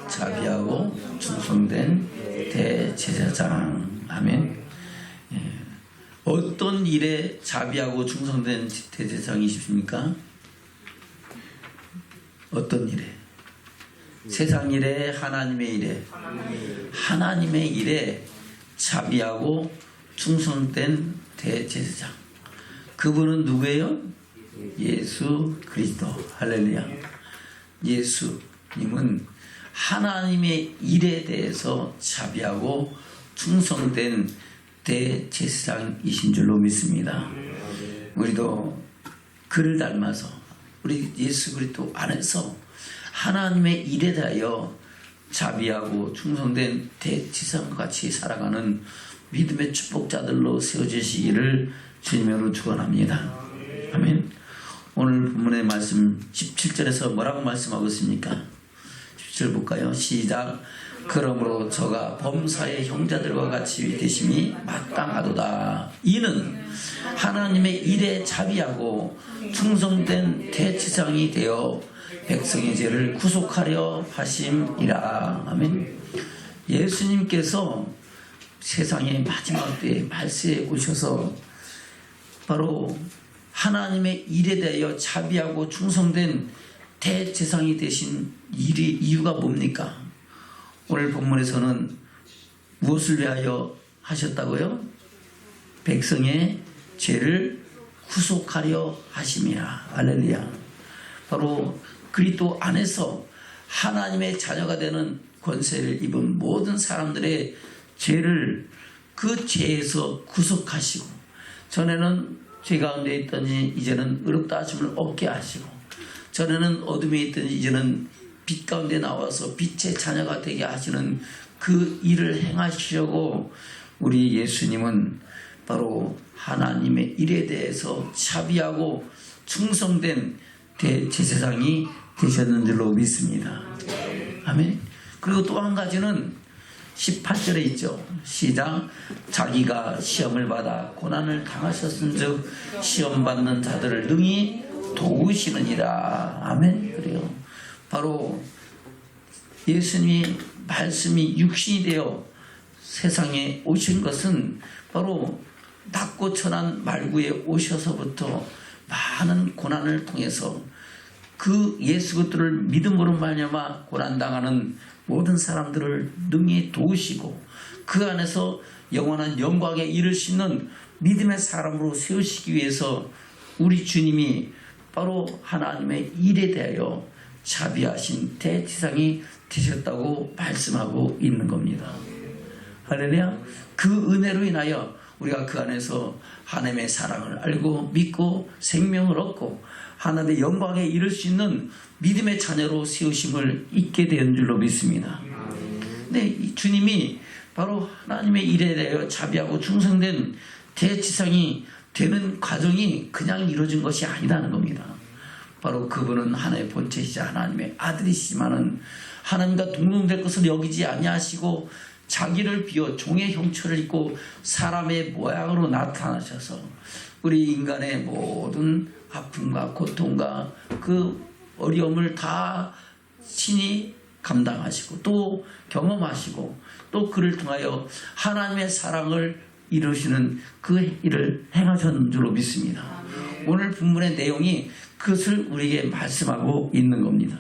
자비하고 충성된 대제사장. 아멘. 예. 어떤 일에 자비하고 충성된 대제사장이십니까? 어떤 일에? 세상 일에, 하나님의 일에. 하나님의 일에 자비하고 충성된 대제사장. 그분은 누구예요? 예수 그리스도. 할렐루야. 예수님은 하나님의 일에 대해서 자비하고 충성된 대제사장이신 줄로 믿습니다. 우리도 그를 닮아서 우리 예수 그리스도 안에서 하나님의 일에 대하여 자비하고 충성된 대제사장과 같이 살아가는 믿음의 축복자들로 세워주시기를 주님으로 축원합니다. 아멘. 오늘 본문의 말씀 17절에서 뭐라고 말씀하고 있습니까? 17절 볼까요? 시작. 그러므로 저가 범사의 형제들과 같이 되심이 마땅하도다. 이는 하나님의 일에 자비하고 충성된 대제사장이 되어 백성의 죄를 구속하려 하심이라. 아멘. 예수님께서 세상의 마지막 때에 말세에 오셔서 바로 하나님의 일에 대하여 자비하고 충성된 대제사장이 되신 이유가 뭡니까? 오늘 본문에서는 무엇을 위하여 하셨다고요? 백성의 죄를 구속하려 하심이라. 할렐루야. 바로 그리스도 안에서 하나님의 자녀가 되는 권세를 입은 모든 사람들의 죄를 그 죄에서 구속하시고, 전에는 죄 가운데 있더니 이제는 의롭다 하심을 얻게 하시고, 전에는 어둠에 있더니 이제는 빛 가운데 나와서 빛의 자녀가 되게 하시는 그 일을 행하시려고 우리 예수님은 바로 하나님의 일에 대해서 자비하고 충성된 대제사장이 되셨는 줄로 믿습니다. 아멘. 그리고 또 한 가지는 18절에 있죠. 시작. 자기가 시험을 받아 고난을 당하셨은즉 시험 받는 자들을 능히 도우시느니라. 아멘. 그래요. 바로 예수님이 말씀이 육신이 되어 세상에 오신 것은 바로 낮고 천한 말구에 오셔서부터 많은 고난을 통해서 그 예수 그리스도를 믿음으로 말미암아 고난당하는 모든 사람들을 능히 도우시고 그 안에서 영원한 영광에 이를 수 있는 믿음의 사람으로 세우시기 위해서 우리 주님이 바로 하나님의 일에 대하여 자비하신 대제사장이 되셨다고 말씀하고 있는 겁니다. 할렐루야. 그 은혜로 인하여 우리가 그 안에서 하나님의 사랑을 알고 믿고 생명을 얻고 하나님의 영광에 이를 수 있는 믿음의 자녀로 세우심을 잊게 된 줄로 믿습니다. 근데 주님이 바로 하나님의 일에 대하여 자비하고 충성된 대제사장이 되는 과정이 그냥 이루어진 것이 아니라는 겁니다. 바로 그분은 하나님의 본체이자 하나님의 아들이시지만은 하나님과 동등될 것을 여기지 아니하시고 자기를 비워 종의 형체를 입고 사람의 모양으로 나타나셔서 우리 인간의 모든 아픔과 고통과 그 어려움을 다 친히 감당하시고 또 경험하시고 또 그를 통하여 하나님의 사랑을 이루시는 그 일을 행하셨는 줄로 믿습니다. 오늘 본문의 내용이 그것을 우리에게 말씀하고 있는 겁니다.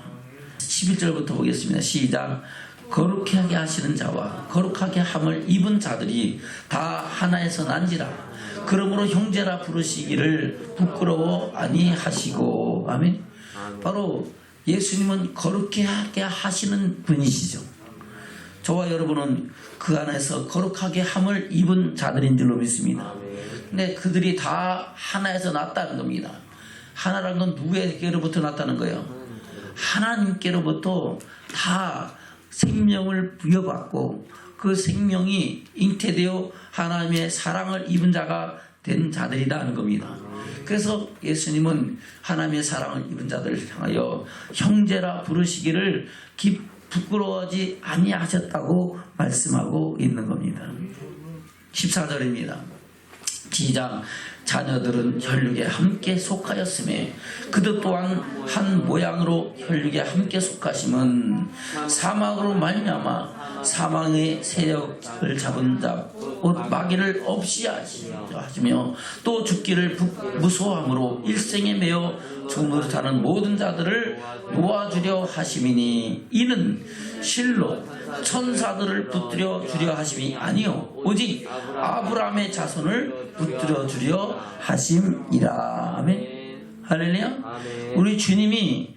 11절부터 보겠습니다. 시작. 거룩하게 하시는 자와 거룩하게 함을 입은 자들이 다 하나에서 난지라. 그러므로 형제라 부르시기를 부끄러워 아니하시고. 아멘. 바로 예수님은 거룩하게 하시는 분이시죠. 저와 여러분은 그 안에서 거룩하게 함을 입은 자들인 줄로 믿습니다. 근데 그들이 다 하나에서 났다는 겁니다. 하나라는 건 누구에게로부터 났다는 거예요? 하나님께로부터 다 생명을 부여받고 그 생명이 잉태되어 하나님의 사랑을 입은 자가 된 자들이라는 겁니다. 그래서 예수님은 하나님의 사랑을 입은 자들을 향하여 형제라 부르시기를 부끄러워하지 아니하셨다고 말씀하고 있는 겁니다. 14절입니다. 시작. 자녀들은 혈육에 함께 속하였음에 그들 또한 한 모양으로 혈육에 함께 속하심은 사망으로 말미암아 사망의 세력을 잡은 자 곧 마귀를 없이 하시며 또 죽기를 무소함으로 일생에 매여 종으로 사는 모든 자들을 놓아주려 하심이니 이는 실로 천사들을 붙들어 주려 하심이 아니요 오직 아브라함의 자손을 붙들어 주려 하심이라. 아멘. 할렐루야. 우리 주님이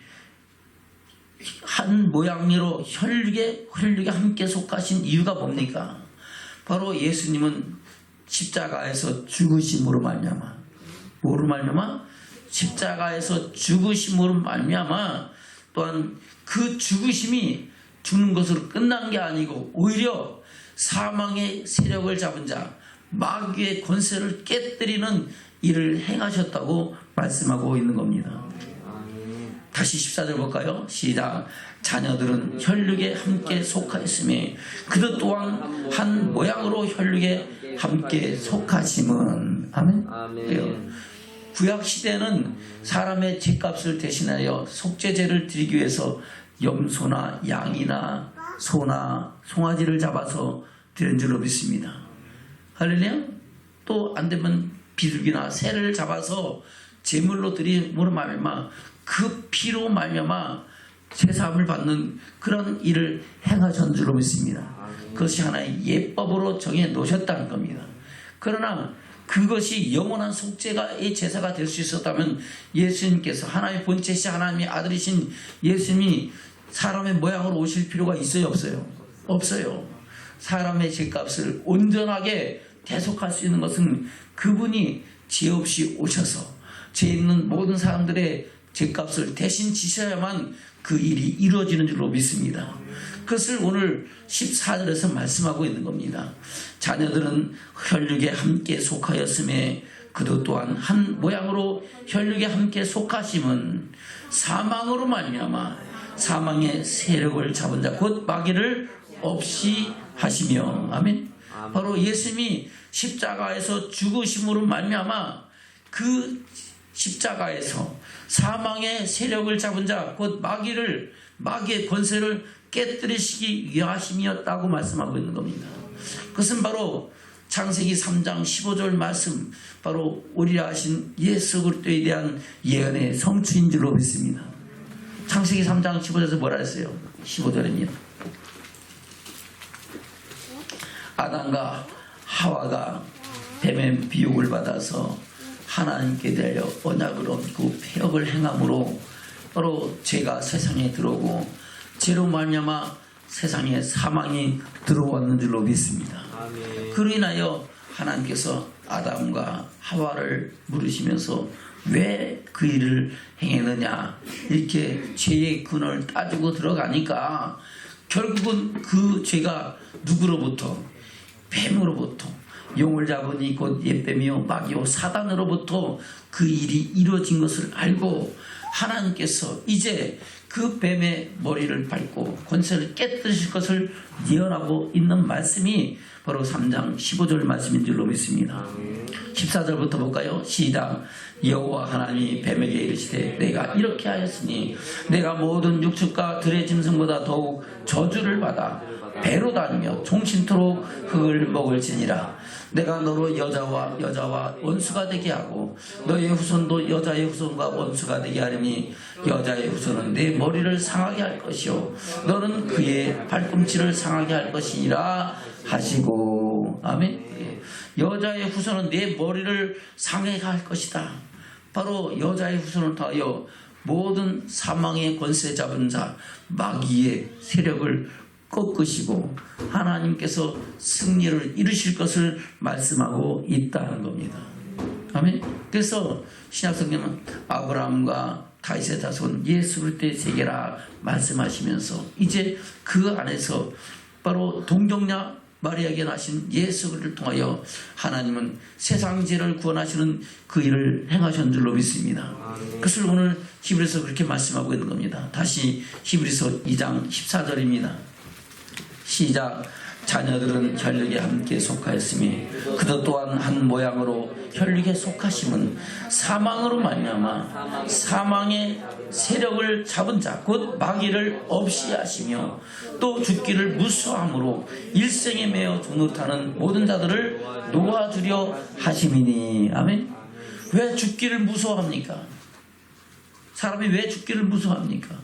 한 모양으로 혈육에 함께 속하신 이유가 뭡니까? 바로 예수님은 십자가에서 죽으심으로 말미암아, 뭐로 말미암아? 십자가에서 죽으심으로 말미암아, 또한 그 죽으심이 죽는 것으로 끝난 게 아니고 오히려 사망의 세력을 잡은 자, 마귀의 권세를 깨뜨리는 일을 행하셨다고 말씀하고 있는 겁니다. 다시 14절 볼까요? 시작. 자녀들은 혈육에 함께 속하였으며 그들 또한 한 모양으로 혈육에 함께 속하심은. 아멘. 구약 시대는 사람의 죄값을 대신하여 속죄제를 드리기 위해서 염소나 양이나 소나 송아지를 잡아서 드린 줄로 믿습니다. 할렐루야. 또 안되면 비둘기나 새를 잡아서 제물로 드림으로 말미암아 그 피로 말미암아 제사함을 받는 그런 일을 행하신 줄로 믿습니다. 그것이 하나의 예법으로 정해 놓으셨다는 겁니다. 그러나 그것이 영원한 속죄의 제사가 될 수 있었다면 예수님께서 하나님의 본체이신 하나님의 아들이신 예수님이 사람의 모양으로 오실 필요가 있어요, 없어요? 없어요. 사람의 죄값을 온전하게 대속할 수 있는 것은 그분이 죄 없이 오셔서 죄 있는 모든 사람들의 죄값을 대신 지셔야만 그 일이 이루어지는 줄로 믿습니다. 그것을 오늘 14절에서 말씀하고 있는 겁니다. 자녀들은 혈육에 함께 속하였음에 그도 또한 한 모양으로 혈육에 함께 속하심은 사망으로 말미암아 사망의 세력을 잡은 자 곧 마귀를 없이 하시며. 아멘. 바로 예수님이 십자가에서 죽으심으로 말미암아 그 십자가에서 사망의 세력을 잡은 자 곧 마귀의 권세를 깨뜨리시기 위하심이었다고 말씀하고 있는 겁니다. 그것은 바로 창세기 3장 15절 말씀, 바로 우리라 하신 예수 그리스도에 대한 예언의 성취인 줄로 믿습니다. 창세기 3장 15절에서 뭐라 했어요? 15절입니다. 아담과 하와가 뱀의 비육을 받아서 하나님께 대하여 언약을 얹고 폐역을 행함으로 바로 죄가 세상에 들어오고 죄로 말미암아 세상에 사망이 들어왔는 줄로 믿습니다. 그로 인하여 하나님께서 아담과 하와를 물으시면서 왜 그 일을 행했느냐 이렇게 죄의 근원을 따지고 들어가니까 결국은 그 죄가 누구로부터? 뱀으로부터, 용을 잡으니 곧 옛뱀이요 마귀요 사단으로부터 그 일이 이루어진 것을 알고 하나님께서 이제 그 뱀의 머리를 밟고 권세를 깨뜨리실 것을 예언하고 있는 말씀이 바로 3장 15절 말씀인 줄로 믿습니다. 14절부터 볼까요? 시작. 여호와 하나님이 뱀에게 이르시되 내가 이렇게 하였으니 내가 모든 육축과 들의 짐승보다 더욱 저주를 받아 배로 다니며 종신토록 흙을 먹을지니라. 내가 너로 여자와 원수가 되게 하고 너의 후손도 여자의 후손과 원수가 되게 하리니 여자의 후손은 내 머리를 상하게 할 것이요 너는 그의 발꿈치를 상하게 할 것이니라 하시고. 아멘. 여자의 후손은 내 머리를 상하게 할 것이다. 바로 여자의 후손을 통하여 모든 사망의 권세 잡은 자 마귀의 세력을 꺾으시고 하나님께서 승리를 이루실 것을 말씀하고 있다는 겁니다. 아멘. 그래서 신약성경은 아브라함과 다윗의 자손 예수 그리스도의 세계라 말씀하시면서 이제 그 안에서 바로 동정녀 마리아에게 나신 예수 그리스도를 통하여 하나님은 세상 죄를 구원하시는 그 일을 행하신 줄로 믿습니다. 그것을 오늘 히브리서 그렇게 말씀하고 있는 겁니다. 다시 히브리서 2장 14절입니다. 시작. 자녀들은 혈육에 함께 속하였으니 그도 또한 한 모양으로 혈육에 속하심은 사망으로 말미암아 사망의 세력을 잡은 자 곧 마귀를 없이 하시며 또 죽기를 무수함으로 일생에 매어 종노릇하는 모든 자들을 놓아주려 하심이니. 아멘. 왜 죽기를 무서워합니까? 사람이 왜 죽기를 무서워합니까?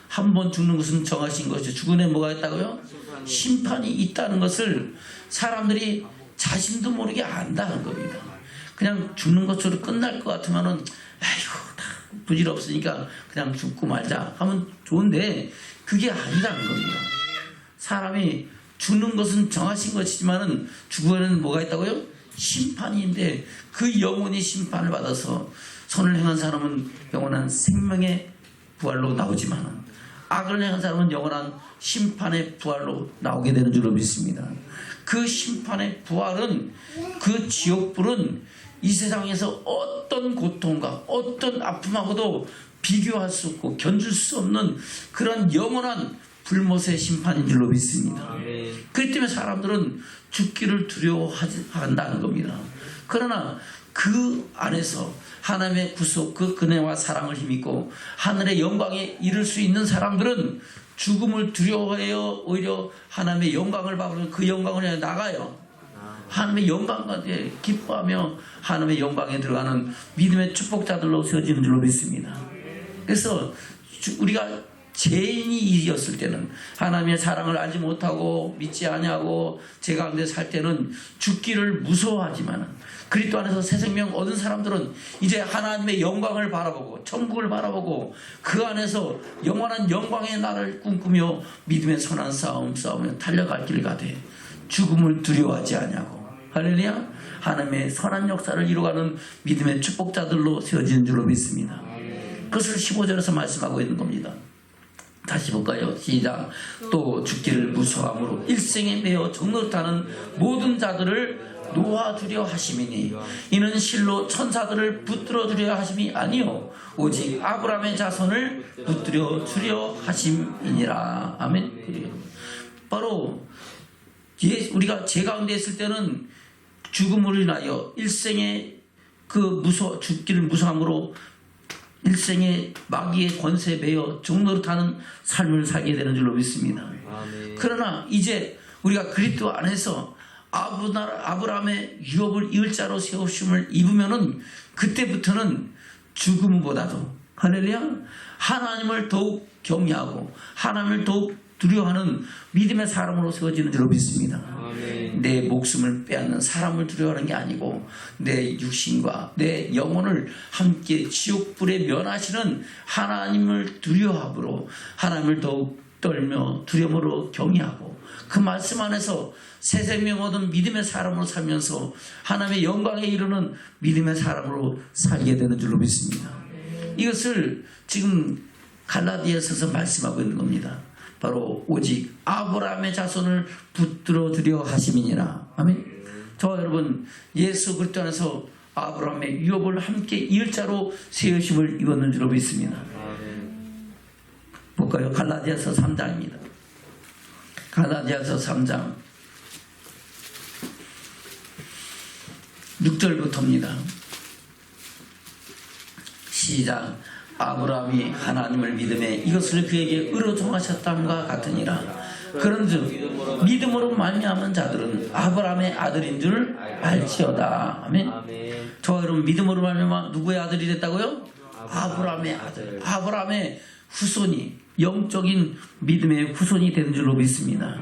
한 번 죽는 것은 정하신 것이죠. 죽은 에 뭐가 있다고요? 심판이 있다는 것을 사람들이 자신도 모르게 안다는 겁니다. 그냥 죽는 것으로 끝날 것 같으면은 아이고 다 부질없으니까 그냥 죽고 말자 하면 좋은데 그게 아니라는 겁니다. 사람이 죽는 것은 정하신 것이지만은 죽음에는 뭐가 있다고요? 심판이 있는데 그 영혼이 심판을 받아서 선을 행한 사람은 영원한 생명의 부활로 나오지만 악을 행한 사람은 영원한 심판의 부활로 나오게 되는 줄로 믿습니다. 그 심판의 부활은 그 지옥불은 이 세상에서 어떤 고통과 어떤 아픔하고도 비교할 수 없고 견줄 수 없는 그런 영원한 불못의 심판인 줄로 믿습니다. 그렇기 때문에 사람들은 죽기를 두려워한다는 겁니다. 그러나 그 안에서 하나님의 구속 그 은혜와 사랑을 힘입고 하늘의 영광에 이를 수 있는 사람들은 죽음을 두려워해요. 오히려 하나님의 영광을 바라보면 그 영광을 향해 나가요. 하나님의 영광 가운데 기뻐하며 하나님의 영광에 들어가는 믿음의 축복자들로 세워지는 줄로 믿습니다. 그래서 우리가 죄인이었을 때는 하나님의 사랑을 알지 못하고 믿지 아니하고 죄 가운데 살 때는 죽기를 무서워하지만 그리스도 안에서 새 생명 얻은 사람들은 이제 하나님의 영광을 바라보고 천국을 바라보고 그 안에서 영원한 영광의 날을 꿈꾸며 믿음의 선한 싸움 싸우며 달려갈 길 가되 죽음을 두려워하지 아니하고 할렐루야 하나님의 선한 역사를 이루어가는 믿음의 축복자들로 세워지는 줄로 믿습니다. 그것을 15절에서 말씀하고 있는 겁니다. 다시 볼까요? 시작. 또 죽기를 무서워함으로 일생에 매어 종노릇하는 모든 자들을 놓아주려 하심이니 이는 실로 천사들을 붙들어 주려 하심이 아니요 오직 아브라함의 자손을 붙들어 주려 하심이니라. 아멘. 바로 우리가 죄 가운데 있을 때는 죽음으로 인하여 일생의 죽기를 무서함으로 일생의 마귀의 권세에 매여 종노릇하는 삶을 살게 되는 줄로 믿습니다. 아멘. 그러나 이제 우리가 그리스도 안에서 아브라함의 유업을 이을 자로 세우심을 입으면은 그때부터는 죽음보다도 할렐루야 하나님을 더욱 경외하고 하나님을 더욱 두려워하는 믿음의 사람으로 세워지는 줄로 믿습니다. 아멘. 내 목숨을 빼앗는 사람을 두려워하는 게 아니고 내 육신과 내 영혼을 함께 지옥불에 면하시는 하나님을 두려워함으로 하나님을 더욱 떨며 두려움으로 경외하고 그 말씀 안에서 새 생명 얻은 믿음의 사람으로 살면서 하나님의 영광에 이르는 믿음의 사람으로 살게 되는 줄로 믿습니다. 이것을 지금 갈라디아서에서 말씀하고 있는 겁니다. 바로 오직 아브라함의 자손을 붙들어 주려 하심이니라. 아멘. 저와 여러분 예수 그리스도 안에서 아브라함의 유업을 함께 이을 자로 세우심을 입었는 줄로 믿습니다. 볼까요? 갈라디아서 3장입니다. 갈라디아서 3장 6절부터입니다. 시작. 아브라함이 하나님을 믿음에 이것을 그에게 의로 정하셨다함과 같으니라. 그런즉 믿음으로 말미암은 자들은 아브라함의 아들인 줄 알지어다. 아멘. 저와 여러분 믿음으로 말미암아 누구의 아들이 됐다고요? 아브라함의 아들, 아브라함의 후손이 영적인 믿음의 후손이 되는 줄로 믿습니다.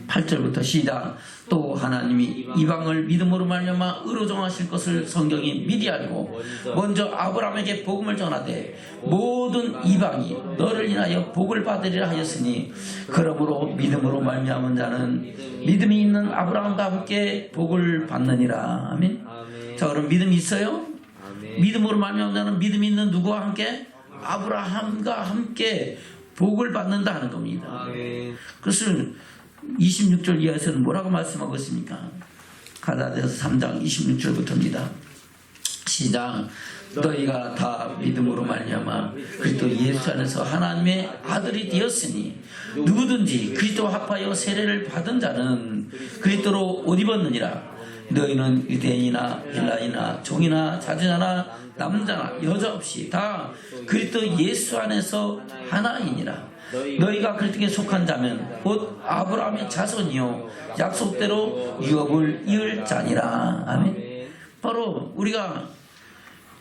8절부터 시작. 또 하나님이 이방을 믿음으로 말미암아 의로 정하실 것을 성경이 미리 알고 먼저 아브라함에게 복음을 전하되 모든 이방이 너를 인하여 복을 받으리라 하였으니 그러므로 믿음으로 말미암은 자는 믿음이 있는 아브라함과 함께 복을 받느니라. 아멘. 자, 그럼 믿음이 있어요? 믿음으로 말미암은 자는 믿음이 있는 누구와 함께? 아브라함과 함께 복을 받는다 하는 겁니다. 그것을 26절 이하에서는 뭐라고 말씀하고 있습니까? 갈라디아서 3장 26절부터입니다. 시작. 너희가 다 믿음으로 말미암아 그리스도 예수 안에서 하나님의 아들이 되었으니 누구든지 그리스도와 합하여 세례를 받은 자는 그리스도로 옷 입었느니라. 너희는 유대인이나 헬라인이나 종이나 자주자나 남자나 여자 없이 다 그리스도 예수 안에서 하나이니라. 너희가 그리스도에 속한 자면 곧 아브라함의 자손이요 약속대로 유업을 이을 자니라. 아멘. 바로 우리가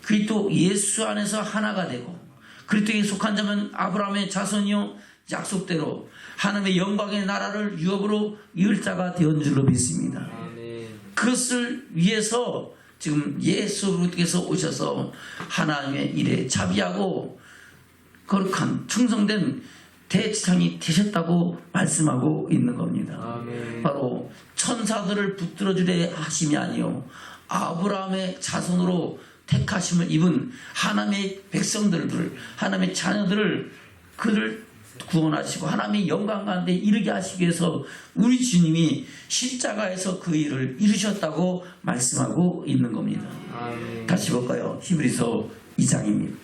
그리스도 예수 안에서 하나가 되고 그리스도에 속한 자면 아브라함의 자손이요 약속대로 하나님의 영광의 나라를 유업으로 이을 자가 되었는 줄로 믿습니다. 그것을 위해서 지금 예수 그리스도께서 오셔서 하나님의 일에 자비하고 거룩한 충성된 대지상이 되셨다고 말씀하고 있는 겁니다. 아멘. 바로 천사들을 붙들어 주려 하심이 아니요 아브라함의 자손으로 택하심을 입은 하나님의 백성들을, 하나님의 자녀들을 그를 구원하시고 하나님의 영광 가운데 이르게 하시기 위해서 우리 주님이 십자가에서 그 일을 이루셨다고 말씀하고 있는 겁니다. 아멘. 다시 볼까요? 히브리서 2장입니다.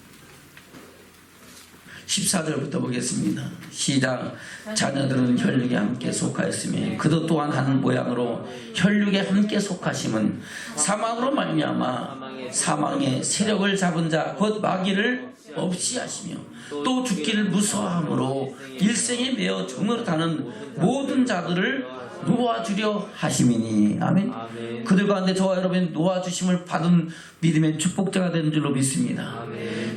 14절부터 보겠습니다. 시작. 자녀들은 혈육에 함께 속하였으며 그도 또한 한 모양으로 혈육에 함께 속하심은 사망으로 말미암아 사망의 세력을 잡은 자 곧 마귀를 없이 하시며 또 죽기를 무서워함으로 일생에 매어 종으로 타는 모든 자들을 놓아주려 하심이니. 아멘. 그들 가운데 저와 여러분 놓아주심을 받은 믿음의 축복자가 되는 줄로 믿습니다.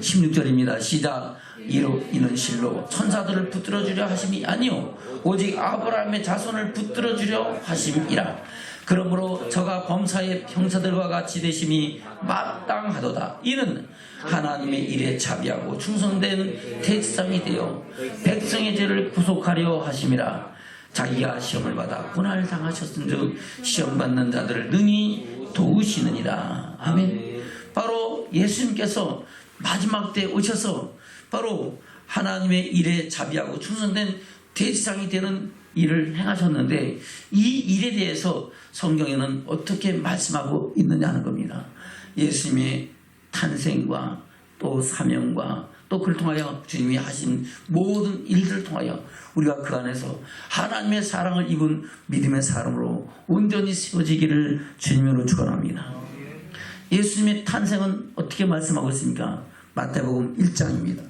16절입니다. 시작. 이는 실로 천사들을 붙들어 주려 하심이 아니요 오직 아브라함의 자손을 붙들어 주려 하심이라. 그러므로 저가 범사의 형사들과 같이 되심이 마땅하도다. 이는 하나님의 일에 자비하고 충성된 대지상이 되어 백성의 죄를 구속하려 하심이라. 자기가 시험을 받아 고난을 당하셨은즉 시험 받는 자들을 능히 도우시느니라. 아멘. 바로 예수님께서 마지막 때 오셔서 바로 하나님의 일에 자비하고 충성된 대지상이 되는 일을 행하셨는데 이 일에 대해서 성경에는 어떻게 말씀하고 있느냐 하는 겁니다. 예수님의 탄생과 또 사명과 또 그를 통하여 주님이 하신 모든 일들을 통하여 우리가 그 안에서 하나님의 사랑을 입은 믿음의 사람으로 온전히 세워지기를 주님으로 축원합니다. 예수님의 탄생은 어떻게 말씀하고 있습니까? 마태복음 1장입니다.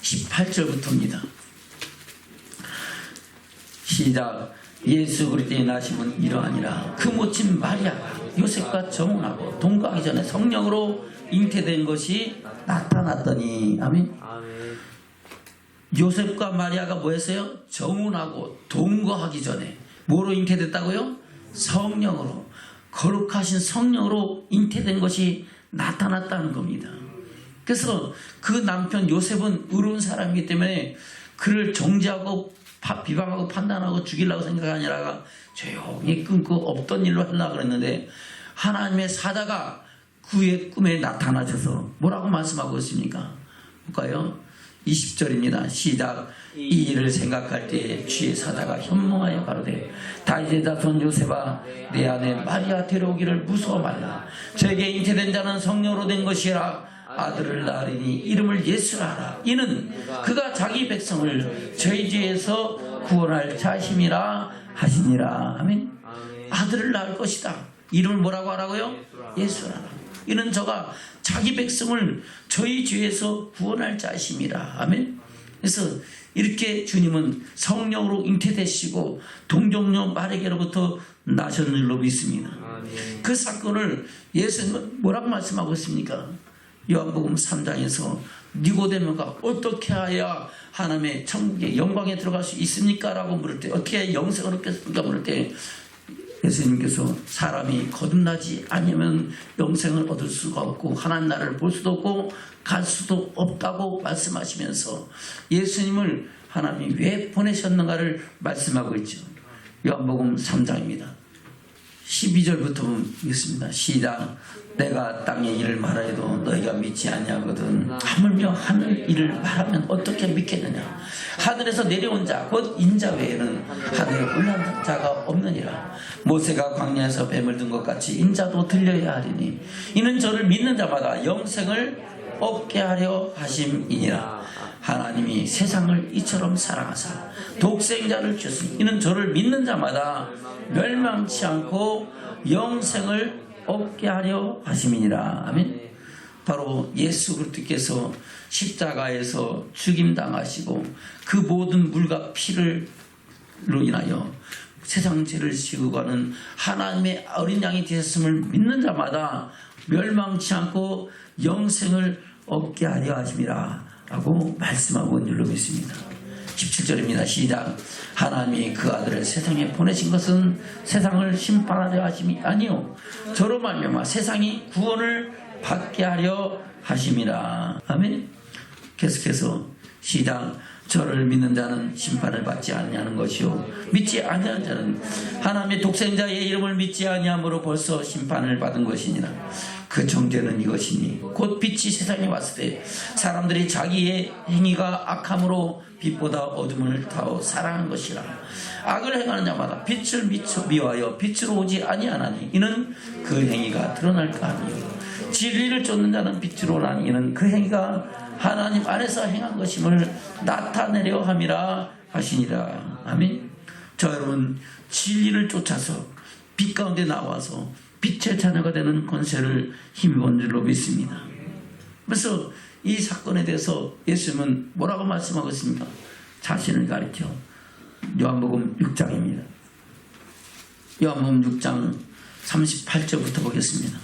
18절부터입니다. 시작. 예수 그리스도의 나심은 이러하니라. 그 모친 마리아가 요셉과 정혼하고 동거하기 전에 성령으로 잉태된 것이 나타났더니. 아멘. 요셉과 마리아가 뭐 했어요? 정혼하고 동거하기 전에 뭐로 잉태됐다고요? 성령으로, 거룩하신 성령으로 잉태된 것이 나타났다는 겁니다. 그래서 그 남편 요셉은 의로운 사람이기 때문에 그를 정죄하고 비방하고 판단하고 죽이려고 생각이 아니라 조용히 끊고 없던 일로 하려고 그랬는데 하나님의 사자가 그의 꿈에 나타나셔서 뭐라고 말씀하고 있습니까? 볼까요? 20절입니다. 시작. 이 일을 생각할 때에 주의 사자가 현몽하여 가로되 다윗의 자손 요셉아 내 아내 마리아 데려오기를 무서워 말라. 저에게 잉태된 자는 성령으로 된 것이라. 아들을 낳으리니 이름을 예수라 하라. 이는 그가 자기 백성을 저희 죄에서 구원할 자심이라 하시니라. 아멘. 아들을 낳을 것이다. 이름을 뭐라고 하라고요? 예수라 하라. 이는 저가 자기 백성을 저희 죄에서 구원할 자심이라. 아멘. 그래서 이렇게 주님은 성령으로 잉태되시고 동정녀 마리아로부터 나셨는 줄로 믿습니다. 그 사건을 예수님은 뭐라고 말씀하고 있습니까? 요한복음 3장에서 니고데모가 어떻게 해야 하나님의 천국의 영광에 들어갈 수 있습니까? 라고 물을 때 어떻게 영생을 얻겠습니까? 물을 때 예수님께서 사람이 거듭나지 않으면 영생을 얻을 수가 없고 하나님 나라를 볼 수도 없고 갈 수도 없다고 말씀하시면서 예수님을 하나님이 왜 보내셨는가를 말씀하고 있죠. 요한복음 3장입니다. 12절부터 읽습니다. 시작. 내가 땅의 일을 말하여도 너희가 믿지 아니하거든 하물며 하늘 일을 말하면 어떻게 믿겠느냐. 하늘에서 내려온 자 곧 인자 외에는 하늘에 올라간 자가 없느니라. 모세가 광야에서 뱀을 든 것 같이 인자도 들려야 하리니 이는 저를 믿는 자마다 영생을 얻게 하려 하심이니라. 하나님이 세상을 이처럼 사랑하사 독생자를 주시니 이는 저를 믿는 자마다 멸망치 않고 영생을 얻게 하려 하심이니라. 아멘. 바로 예수 그리스도께서 십자가에서 죽임당하시고 그 모든 물과 피를 인하여 세상 죄를 지고 가는 하나님의 어린 양이 되셨음을 믿는 자마다 멸망치 않고 영생을 얻게 하려 하심이라 라고 말씀하고 있는 줄로 믿습니다. 17절입니다. 시작. 하나님이 그 아들을 세상에 보내신 것은 세상을 심판하려 하심이 아니요 저로 말미암아 세상이 구원을 받게 하려 하심이라. 아멘. 계속해서 시작. 저를 믿는 자는 심판을 받지 아니하는 것이요 믿지 아니하는 자는 하나님의 독생자의 이름을 믿지 아니함으로 벌써 심판을 받은 것이니라. 그 정죄는 이것이니 곧 빛이 세상에 왔을 때 사람들이 자기의 행위가 악함으로 빛보다 어둠을 타고 사랑한 것이라. 악을 행하는 자마다 빛을 미워하여 빛으로 오지 아니하나니 이는 그 행위가 드러날까 하니요 진리를 쫓는 자는 빛으로 오나니 이는 그 행위가 하나님 안에서 행한 것임을 나타내려 함이라 하시니라. 아멘. 저 여러분 진리를 쫓아서 빛 가운데 나와서 빛의 자녀가 되는 권세를 힘입은 줄로 믿습니다. 그래서 이 사건에 대해서 예수님은 뭐라고 말씀하고 있습니까? 자신을 가리켜 요한복음 6장입니다. 요한복음 6장 38절부터 보겠습니다.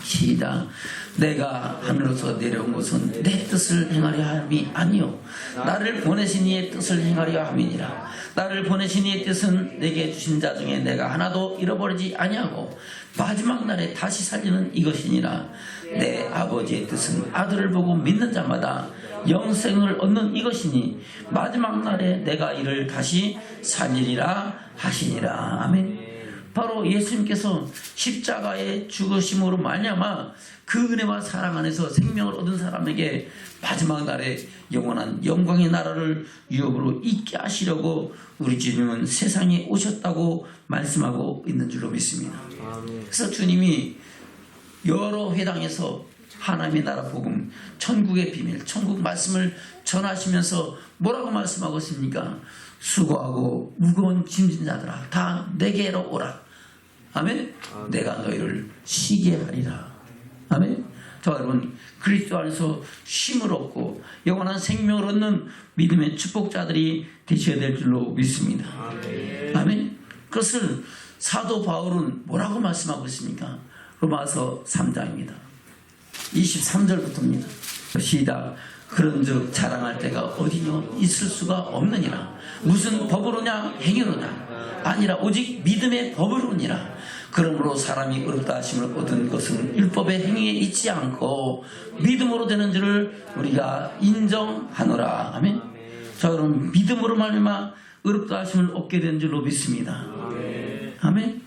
시작. 내가 하늘로서 내려온 것은 내 뜻을 행하려 함이 아니요 나를 보내신 이의 뜻을 행하려 함이니라. 나를 보내신 이의 뜻은 내게 주신 자 중에 내가 하나도 잃어버리지 아니하고 마지막 날에 다시 살리는 이것이니라. 내 아버지의 뜻은 아들을 보고 믿는 자마다 영생을 얻는 이것이니 마지막 날에 내가 이를 다시 살리리라 하시니라. 아멘. 바로 예수님께서 십자가의 죽으심으로 말미암아 그 은혜와 사랑 안에서 생명을 얻은 사람에게 마지막 날에 영원한 영광의 나라를 유업으로 있게 하시려고 우리 주님은 세상에 오셨다고 말씀하고 있는 줄로 믿습니다. 그래서 주님이 여러 회당에서 하나님의 나라 복음, 천국의 비밀, 천국 말씀을 전하시면서 뭐라고 말씀하고 있습니까? 수고하고 무거운 짐진 자들아 다 내게로 오라. 아멘. 내가 너희를 쉬게 하리라. 아멘. 저 여러분 그리스도 안에서 쉼을 얻고 영원한 생명을 얻는 믿음의 축복자들이 되셔야 될 줄로 믿습니다. 아멘. 그것을 사도 바울은 뭐라고 말씀하고 있습니까? 로마서 3장입니다. 23절부터입니다. 시작. 그런즉 자랑할 때가 어디뇨 있을 수가 없느니라. 무슨 법으로냐 행위로냐 아니라 오직 믿음의 법으로니라. 그러므로 사람이 의롭다 하심을 얻은 것은 율법의 행위에 있지 않고 믿음으로 되는 줄을 우리가 인정하노라. 아멘. 자, 그럼 믿음으로 말미암아 의롭다 하심을 얻게 된 줄로 믿습니다. 아멘.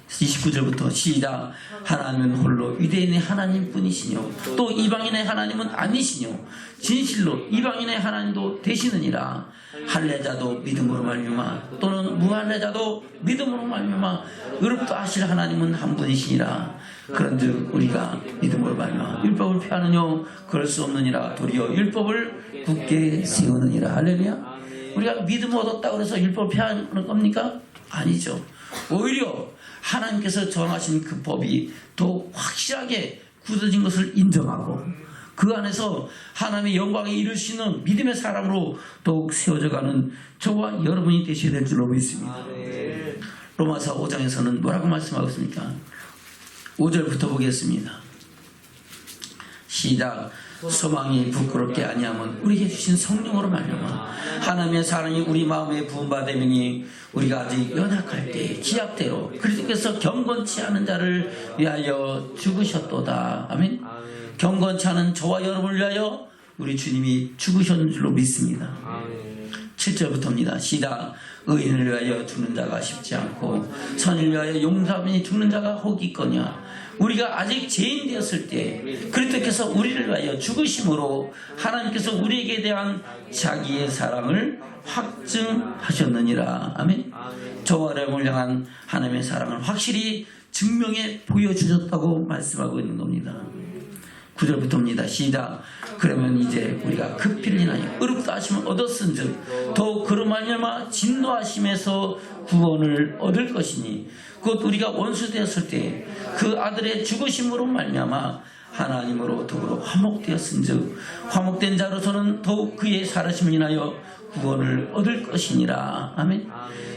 29절부터 시작. 하나님은 홀로 유대인의 하나님뿐이시뇨 또 이방인의 하나님은 아니시뇨 진실로 이방인의 하나님도 되시느니라. 할례자도 믿음으로 말미암아 또는 무할례자도 믿음으로 말미암아 의롭다 하실 하나님은 한 분이시니라. 그런즉 우리가 믿음으로 말미암아 율법을 폐하느뇨 그럴 수 없느니라. 도리어 율법을 굳게 세우느니라. 할렐루야. 우리가 믿음 얻었다고 해서 율법을 폐하는 겁니까? 아니죠. 오히려 하나님께서 정하신 그 법이 더 확실하게 굳어진 것을 인정하고 그 안에서 하나님의 영광에 이룰 수 있는 믿음의 사람으로 더욱 세워져가는 저와 여러분이 되셔야 될 줄로 믿습니다. 로마서 5장에서는 뭐라고 말씀하고 있습니까? 5절부터 보겠습니다. 시작. 소망이 부끄럽게 아니하면 우리에게 주신 성령으로 말미암아 하나님의 사랑이 우리 마음에 부음받으니 우리가 아직 연약할 때 기약대로 그리스도께서 경건치 않은 자를 위하여 죽으셨도다. 아멘. 경건치 않은 저와 여러분을 위하여 우리 주님이 죽으셨는 줄로 믿습니다. 7절부터입니다. 시작. 의인을 위하여 죽는 자가 쉽지 않고 선을 위하여 용감히 죽는 자가 혹 있거냐. 우리가 아직 죄인 되었을 때 그리스도께서 우리를 위하여 죽으심으로 하나님께서 우리에게 대한 자기의 사랑을 확증하셨느니라. 아멘. 저와 여러분을 향한 하나님의 사랑을 확실히 증명해 보여주셨다고 말씀하고 있는 겁니다. 9절부터입니다. 시작. 그러면 이제 우리가 그 피를 인하여 의롭다 하심을 얻었은즉 더욱 그로 말미암아 진노하심에서 구원을 얻을 것이니 곧 우리가 원수 되었을 때 그 아들의 죽으심으로 말미암아 하나님으로 더불어 화목되었은즉 화목된 자로서는 더욱 그의 살으심을 인하여 구원을 얻을 것이니라. 아멘.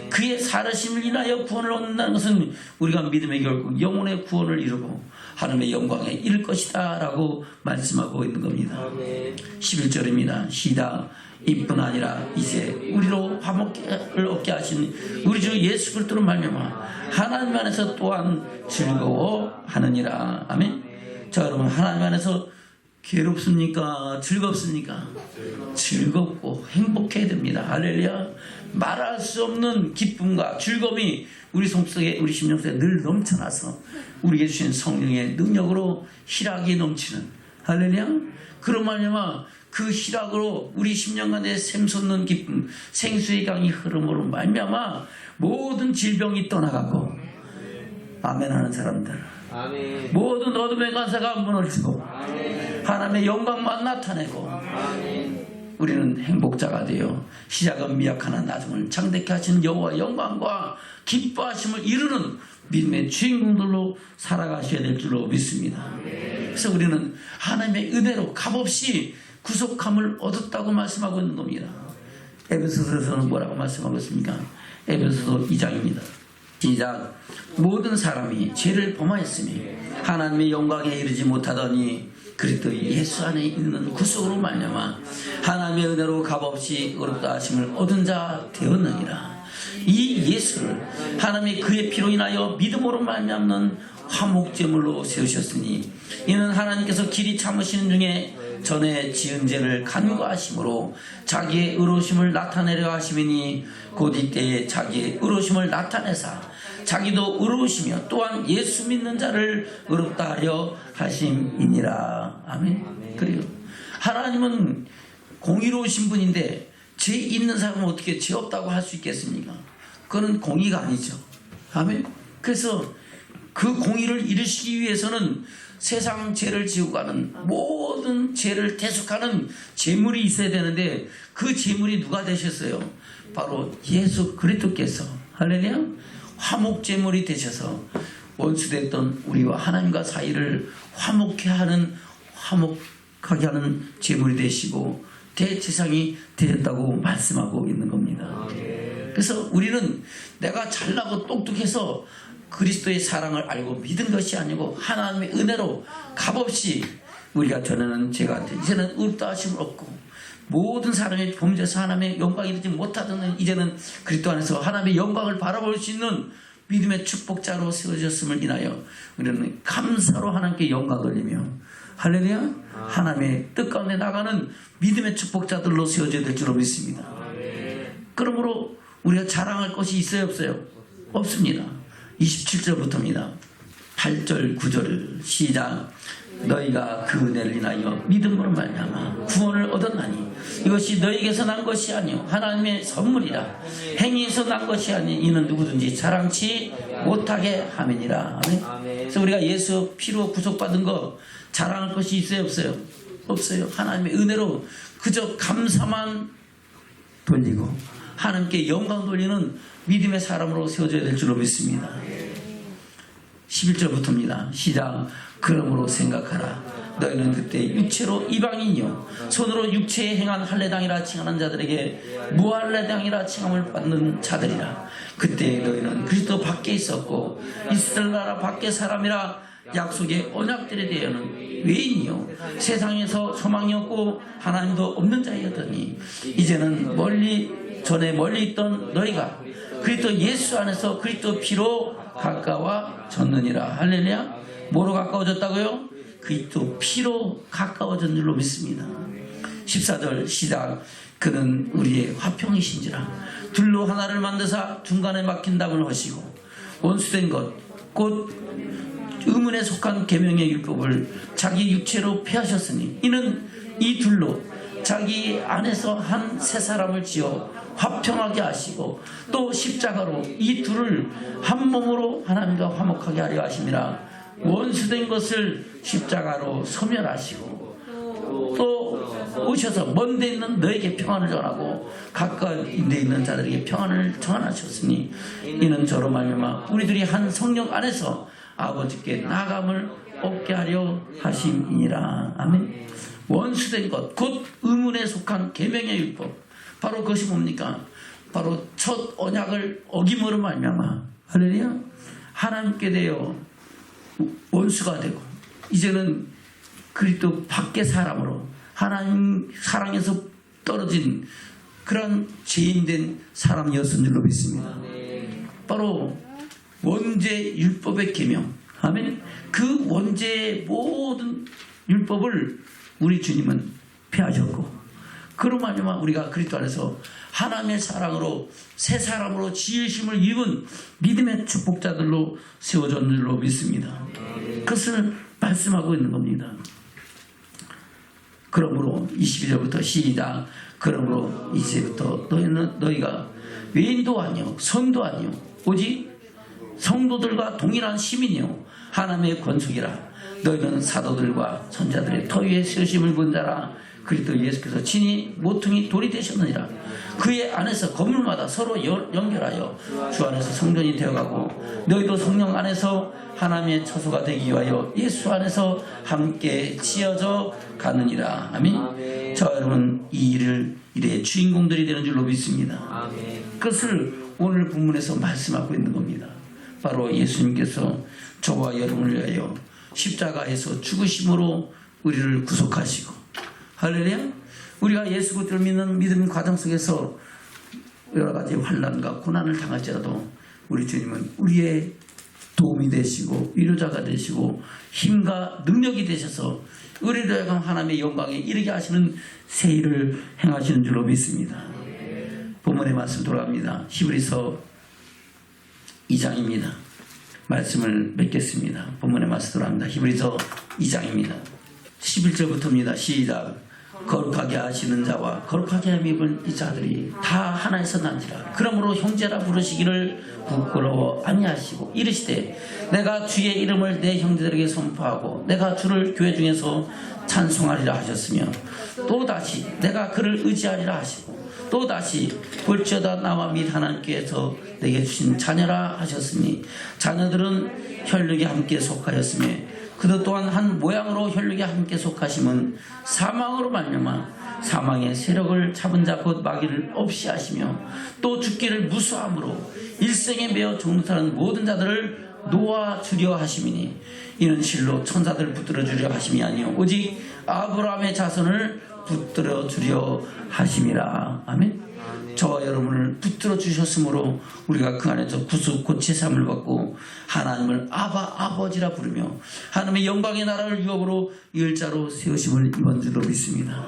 그의 살으심을 인하여 구원을 얻는다는 것은 우리가 믿음의 결국 영혼의 구원을 이루고 하나님의 영광에 이를 것이다 라고 말씀하고 있는 겁니다. 11절입니다. 시작. 이뿐 아니라 이제 우리로 화목을 얻게 하신 우리 주 예수 그리스도로 말미암아 하나님 안에서 또한 즐거워하느니라. 아멘. 자, 여러분, 하나님 안에서 괴롭습니까? 즐겁습니까? 즐겁고 행복해야 됩니다. 할렐루야. 말할 수 없는 기쁨과 즐거움이 우리 속속에, 우리 심령 속에 늘 넘쳐나서 우리에게 주신 성령의 능력으로 희락이 넘치는, 할렐루야. 그런 말미암아 그 희락으로 우리 심령 가운데 샘솟는 기쁨, 생수의 강이 흐름으로 말미암아 모든 질병이 떠나가고, 아멘 하는 사람들, 아멘. 모든 어둠의 관사가 무너지고, 아멘. 하나님의 영광만 나타내고, 아멘. 우리는 행복자가 되어 시작은 미약하나 나중을 창대케 하신 여호와 영광과 기뻐하심을 이루는 믿음의 주인공들로 살아가셔야 될 줄로 믿습니다. 그래서 우리는 하나님의 은혜로 값없이 구속함을 얻었다고 말씀하고 있는 겁니다. 에베소서에서는 뭐라고 말씀하고 있습니까? 에베소서 2장입니다. 시작. 모든 사람이 죄를 범하였으니 하나님의 영광에 이르지 못하더니 그리스도 예수 안에 있는 구속으로 말미암아 하나님의 은혜로 값없이 의롭다 하심을 얻은 자 되었느니라. 이 예수를 하나님의 그의 피로 인하여 믿음으로 말미암는 화목제물로 세우셨으니 이는 하나님께서 길이 참으시는 중에 전에 지은 죄를 간구하심으로 자기의 의로우심을 나타내려 하심이니 곧 이때에 자기의 의로우심을 나타내사 자기도 의로우시며 또한 예수 믿는 자를 의롭다 하려 하심이니라. 아멘. 그래요. 하나님은 공의로우신 분인데 죄 있는 사람은 어떻게 죄 없다고 할 수 있겠습니까? 그건 공의가 아니죠. 아멘. 그래서 그 공의를 이루시기 위해서는 세상 죄를 지우고 가는 모든 죄를 대속하는 제물이 있어야 되는데 그 제물이 누가 되셨어요? 바로 예수 그리스도께서, 할렐루야, 화목제물이 되셔서 원수됐던 우리와 하나님과 사이를 화목하게 하는 제물이 되시고 대제사장이 되셨다고 말씀하고 있는 겁니다. 그래서 우리는 내가 잘나고 똑똑해서 그리스도의 사랑을 알고 믿은 것이 아니고 하나님의 은혜로 값없이 우리가 전에는 죄가 이제는 의롭다 하심을 얻고 모든 사람이 범죄해서 하나님의 영광이 이르지 못하던 이제는 그리스도 안에서 하나님의 영광을 바라볼 수 있는 믿음의 축복자로 세워졌음을 인하여 우리는 감사로 하나님께 영광 돌리며, 할렐루야, 하나님의 뜻 가운데 나가는 믿음의 축복자들로 세워져야 될 줄로 믿습니다. 그러므로 우리가 자랑할 것이 있어요, 없어요? 없습니다. 27절부터입니다. 8절 9절 시작. 너희가 그 은혜를 인하여 믿음으로 말미암아 구원을 얻었나니 이것이 너희에게서 난 것이 아니요 하나님의 선물이라. 행위에서 난 것이 아니 이는 누구든지 자랑치 못하게 함이니라. 그래서 우리가 예수 피로 구속받은 거 자랑할 것이 있어요, 없어요? 없어요. 하나님의 은혜로 그저 감사만 돌리고 하나님께 영광 돌리는 믿음의 사람으로 세워져야 될 줄로 믿습니다. 11절부터입니다. 시작. 그러므로 생각하라. 너희는 그때 육체로 이방인이요 손으로 육체에 행한 할례당이라 칭하는 자들에게 무할례당이라 칭함을 받는 자들이라. 그때 너희는 그리스도 밖에 있었고 이스라엘 나라 밖의 사람이라 약속의 언약들에 대하여는 외인이요 세상에서 소망이 없고 하나님도 없는 자이었더니 이제는 전에 멀리 있던 너희가 그리스도 예수 안에서 그리스도 피로 가까워졌느니라. 할렐루야. 뭐로 가까워졌다고요? 그리스도 피로 가까워진 줄로 믿습니다. 14절 시작. 그는 우리의 화평이신지라. 둘로 하나를 만드사 중간에 막힌 담을 하시고 원수된 것 곧 의문에 속한 계명의 율법을 자기 육체로 폐하셨으니 이는 이 둘로 자기 안에서 한 새 사람을 지어 화평하게 하시고 또 십자가로 이 둘을 한 몸으로 하나님과 화목하게 하려 하심이라. 원수된 것을 십자가로 소멸하시고 또 오셔서 먼 데 있는 너에게 평안을 전하고 가까이 데 있는 자들에게 평안을 전하셨으니 이는 저로 말미암아 우리들이 한 성령 안에서 아버지께 나아감을 얻게 하려 하심이니라. 아멘. 원수된 것 곧 의문에 속한 계명의 율법, 바로 그것이 뭡니까? 바로 첫 언약을 어김으로 말미암아 할렐루야 하나님께 대여 원수가 되고 이제는 그리스도 밖의 사람으로 하나님 사랑에서 떨어진 그런 죄인된 사람이었은 줄로 믿습니다. 바로 원죄 율법의 계명, 아멘. 그 원죄의 모든 율법을 우리 주님은 폐하셨고, 그로 말미암아 우리가 그리스도 안에서 하나님의 사랑으로 새 사람으로 지으심을 입은 믿음의 축복자들로 세워졌는 줄로 믿습니다. 그것을 말씀하고 있는 겁니다. 그러므로 22절부터 시작. 그러므로 이제부터 너희가 외인도 아니요 선도 아니요 오직 성도들과 동일한 시민이요 하나님의 권속이라. 너희는 사도들과 선자들의 터 위에 세우심을 본 자라. 그리스도 예수께서 친히 모퉁이 돌이 되셨느니라. 그의 안에서 건물마다 서로 연결하여 주 안에서 성전이 되어가고 너희도 성령 안에서 하나님의 처소가 되기 위하여 예수 안에서 함께 지어져 가느니라. 아멘. 저 여러분 이 일의 주인공들이 되는 줄로 믿습니다. 그것을 오늘 본문에서 말씀하고 있는 겁니다. 바로 예수님께서 저와 여러분을 위하여 십자가에서 죽으심으로 우리를 구속하시고, 할렐루야. 우리가 예수 그리스도를 믿는 믿음 과정 속에서 여러 가지 환난과 고난을 당할지라도 우리 주님은 우리의 도움이 되시고 위로자가 되시고 힘과 능력이 되셔서 우리를 하여금 하나님의 영광에 이르게 하시는 새 일을 행하시는 줄로 믿습니다. 본문의 말씀 돌아갑니다. 히브리서 2장입니다. 말씀을 맺겠습니다. 본문의 말씀 돌아갑니다. 히브리서 2장입니다. 11절부터입니다. 시작. 거룩하게 하시는 자와 거룩하게 함 입은 이 자들이 다 하나에서 난지라. 그러므로 형제라 부르시기를 부끄러워 아니하시고 이르시되 내가 주의 이름을 내 형제들에게 선포하고 내가 주를 교회 중에서 찬송하리라 하셨으며 또다시 내가 그를 의지하리라 하시고 또다시 볼지어다 나와 및 하나님께서 내게 주신 자녀라 하셨으니 자녀들은 혈육에 함께 속하였으며 그도 또한 한 모양으로 혈육에 함께 속하심은 사망으로 말미암아 사망의 세력을 잡은 자 곧 마귀를 없이 하시며 또 죽기를 무수함으로 일생에 매어 종노타는 모든 자들을 놓아주려 하심이니 이는 실로 천사들을 붙들어 주려 하심이 아니요 오직 아브라함의 자손을 붙들어 주려 하심이라. 아멘. 저와 여러분을 붙들어 주셨으므로 우리가 그 안에서 구속 곧 제사함을 받고 하나님을 아버지라 부르며 하나님의 영광의 나라를 유업으로 일자로 세우심을 입은 줄로 믿습니다.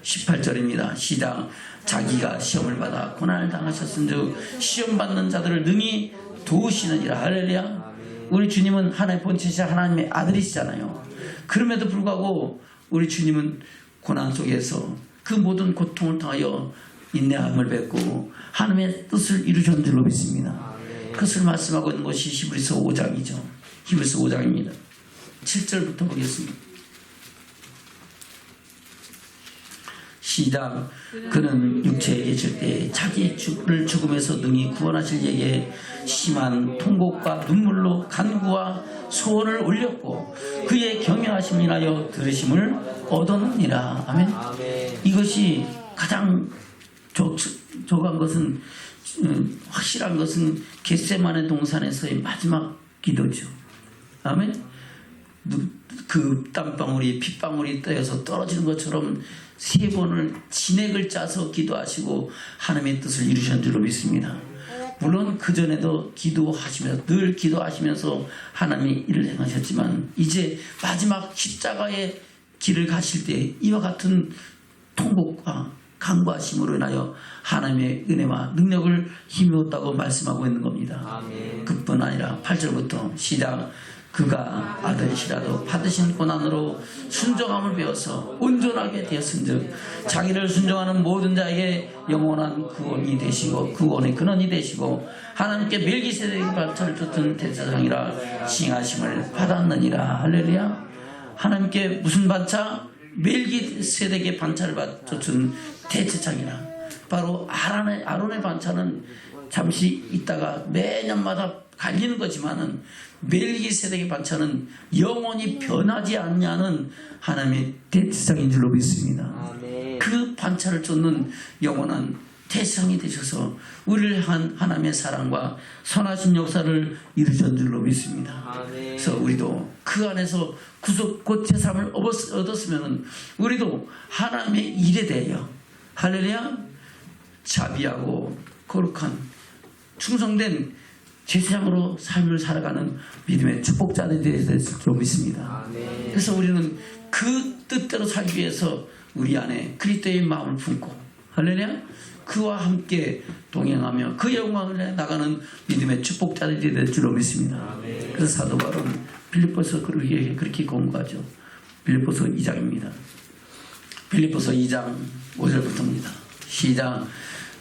18절입니다. 시작. 자기가 시험을 받아 고난을 당하셨은즉 시험 받는 자들을 능히 도우시느니라. 할렐루야. 우리 주님은 하나님의 본체시자 하나님의 아들이시잖아요. 그럼에도 불구하고 우리 주님은 고난 속에서 그 모든 고통을 통하여 인내함을 뵙고 하나님의 뜻을 이루셨는 줄로 믿습니다. 그것을 말씀하고 있는 것이 히브리서 5장이죠. 히브리서 5장입니다. 7절부터 보겠습니다. 시작. 그는 육체에 계실 때 자기의 죽음에서 능히 구원하실 예에 심한 통곡과 눈물로 간구와 소원을 올렸고 그의 경외하심을 인하여 들으심을 얻었느니라. 아멘. 이것이 가장 저간 것은 확실한 것은 겟세마네 동산에서의 마지막 기도죠. 아멘. 그 땀방울이 핏방울이 떠서 떨어지는 것처럼 3번을 진액을 짜서 기도하시고 하나님의 뜻을 이루신 줄로 믿습니다. 물론 그전에도 기도하시면서 늘 기도하시면서 하나님의 일을 행하셨지만 이제 마지막 십자가의 길을 가실 때 이와 같은 통곡과 간구하심으로 인하여 하나님의 은혜와 능력을 힘입었다고 말씀하고 있는 겁니다. 아멘. 그뿐 아니라 8절부터 시작. 그가 아들이시라도 받으신 고난으로 순종함을 배워서 온전하게 되었은즉 자기를 순종하는 모든 자에게 영원한 구원이 되시고 구원의 근원이 되시고 하나님께 멜기세덱의 반차를 쫓은 대제사장이라 칭하심을 받았느니라. 할렐루야. 하나님께 무슨 반차? 멜기세덱의 반차를 쫓은 대제사장이라. 바로 아론의 반차는 잠시 있다가 매년마다 갈리는 거지만은 멜기세덱의 반차는 영원히 변하지 않냐는 하나님의 대제사장인 줄로 믿습니다. 아멘. 그 반차를 쫓는 영원한 대상이 되셔서 우리를 향한 하나님의 사랑과 선하신 역사를 이루신 줄로 믿습니다. 아멘. 그래서 우리도 그 안에서 구속 곧 제삼을 얻었으면 우리도 하나님의 일에 대하여 할렐루야 자비하고 거룩한 충성된 제사장으로 삶을 살아가는 믿음의 축복자들이 되실 줄로 믿습니다. 아멘. 그래서 우리는 그 뜻대로 살기 위해서 우리 안에 그리스도의 마음을 품고 할렐루야 그와 함께 동행하며 그 영광을 내 나가는 믿음의 축복자들이 될 줄로 믿습니다. 아멘. 그래서 사도 바울은 빌립보서 그렇게 공부하죠. 빌립보서 2장입니다. 빌립보서 2장 5절부터입니다. 시작.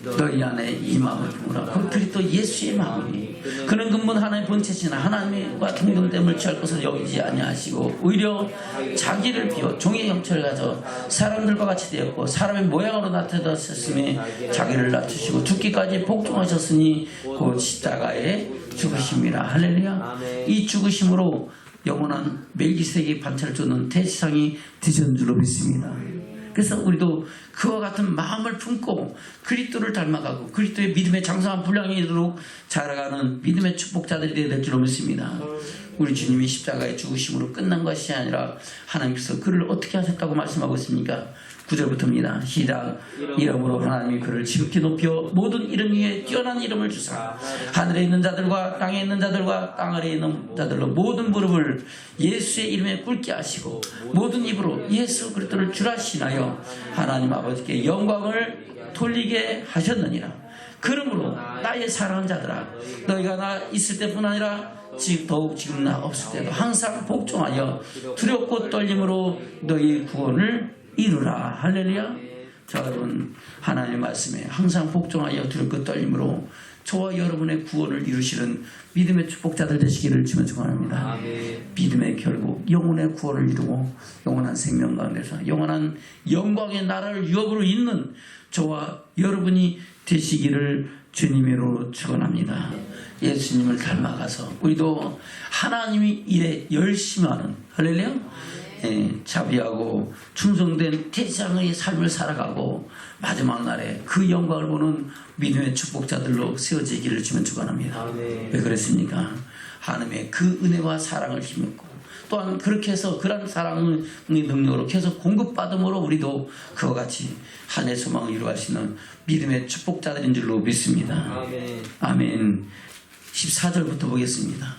너희 안에 이 마음을 품으라. 그 그리스도 예수의 마음이 그는 근본 하나님의 본체시나 하나님과 동등됨을 취할 것을 여기지 아니하시고 오히려 자기를 비워 종의 형체를 가져 사람들과 같이 되었고 사람의 모양으로 나타나셨으며 자기를 낮추시고 죽기까지 복종하셨으니 곧 십자가에 죽으심이라. 할렐루야. 이 죽으심으로 영원한 멜기세덱의 반차를 쫓는 대제사장이 되신 줄로 믿습니다. 그래서 우리도 그와 같은 마음을 품고 그리스도를 닮아가고 그리스도의 믿음의 장성한 분량이 이르도록 자라가는 믿음의 축복자들이 될 줄로 믿습니다. 우리 주님이 십자가의 죽으심으로 끝난 것이 아니라 하나님께서 그를 어떻게 하셨다고 말씀하고 있습니까? 9절부터입니다. 시작. 이름으로 하나님이 그를 지극히 높여 모든 이름 위에 뛰어난 이름을 주사 하늘에 있는 자들과 땅에 있는 자들과 땅 아래에 있는 자들로 모든 무릎을 예수의 이름에 꿇게 하시고 모든 입으로 예수 그리스도를 주라시나요 하나님 아버지께 영광을 돌리게 하셨느니라. 그러므로 나의 사랑하는 자들아 너희가 나 있을 때뿐 아니라 더욱 지금 나 없을 때도 항상 복종하여 두렵고 떨림으로 너희 구원을 이루라. 할렐루야. 자 여러분 하나님의 말씀에 항상 복종하여 두렵고 떨림으로 저와 여러분의 구원을 이루시는 믿음의 축복자들 되시기를 주면 축원합니다. 믿음의 결국 영혼의 구원을 이루고 영원한 생명 가운데서 영원한 영광의 나라를 유업으로 잇는 저와 여러분이 되시기를 주님으로 축원합니다. 예수님을 닮아가서 우리도 하나님이 일에 열심히 하는 할렐루야 자비하고 충성된 대제사장의 삶을 살아가고 마지막 날에 그 영광을 보는 믿음의 축복자들로 세워지기를 주면 축원합니다. 왜 그랬습니까? 하나님의 그 은혜와 사랑을 힘입고 또한 그렇게 해서 그런 사랑의 능력으로 계속 공급받음으로 우리도 그와 같이 한 해 소망을 이루어갈 수 있는 믿음의 축복자들인 줄로 믿습니다. 아멘. 14절부터 보겠습니다.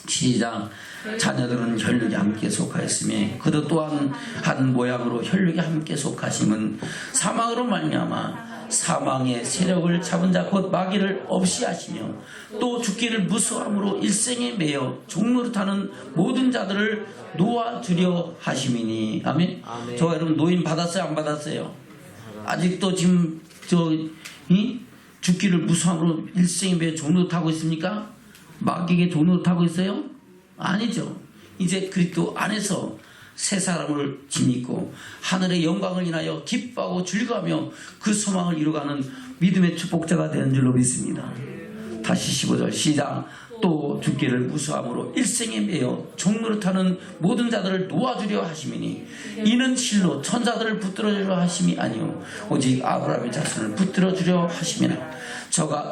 시작. 자녀들은 혈육에 함께 속하였으며 그도 또한 한 모양으로 혈육에 함께 속하심은 사망으로 말미암아 사망의 세력을 잡은 자 곧 마귀를 없이 하시며 또 죽기를 무수함으로 일생에 매여 종노릇하는 모든 자들을 놓아주려 하심이니. 아멘. 저 여러분 노임 받았어요 안 받았어요? 아직도 지금 죽기를 무수함으로 일생에 매여 종노릇하고 있습니까? 마귀에게 종노릇하고 있어요? 아니죠. 이제 그리스도 안에서 새 사람을 지니고 하늘의 영광을 인하여 기뻐하고 즐거워하며 그 소망을 이루어가는 믿음의 축복자가 되는 줄로 믿습니다. 다시 15절 시작. 또 죽기를 무수함으로 일생에 매여 종노릇하는 모든 자들을 놓아주려 하심이니 이는 실로 천사들을 붙들어주려 하심이 아니요 오직 아브라함의 자손을 붙들어주려 하심이라.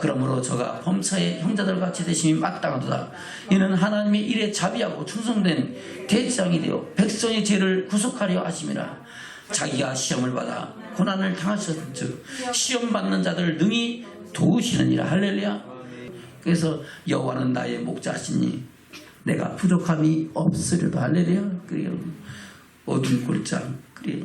그러므로 저가 범사의 형제들과 같이 되심이 마땅하도다. 이는 하나님의 일에 자비하고 충성된 대제사장이 되어 백성의 죄를 구속하려 하심이라. 자기가 시험을 받아 고난을 당하셨은즉 시험 받는 자들을 능히 도우시느니라. 할렐루야. 그래서 여호와는 나의 목자시니 내가 부족함이 없으려도. 할렐루야. 그래요. 어두운 꼴장 그래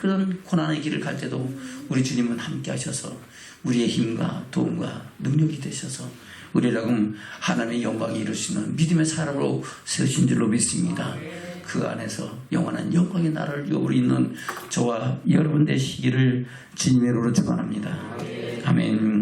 그런 고난의 길을 갈 때도 우리 주님은 함께 하셔서 우리의 힘과 도움과 능력이 되셔서 우리를 하나님의 영광이 이루시는 믿음의 사람으로 세우신 줄로 믿습니다. 그 안에서 영원한 영광의 나라를 이루고 있는 저와 여러분 되시기를 주님의 이름으로 축원합니다. 아멘.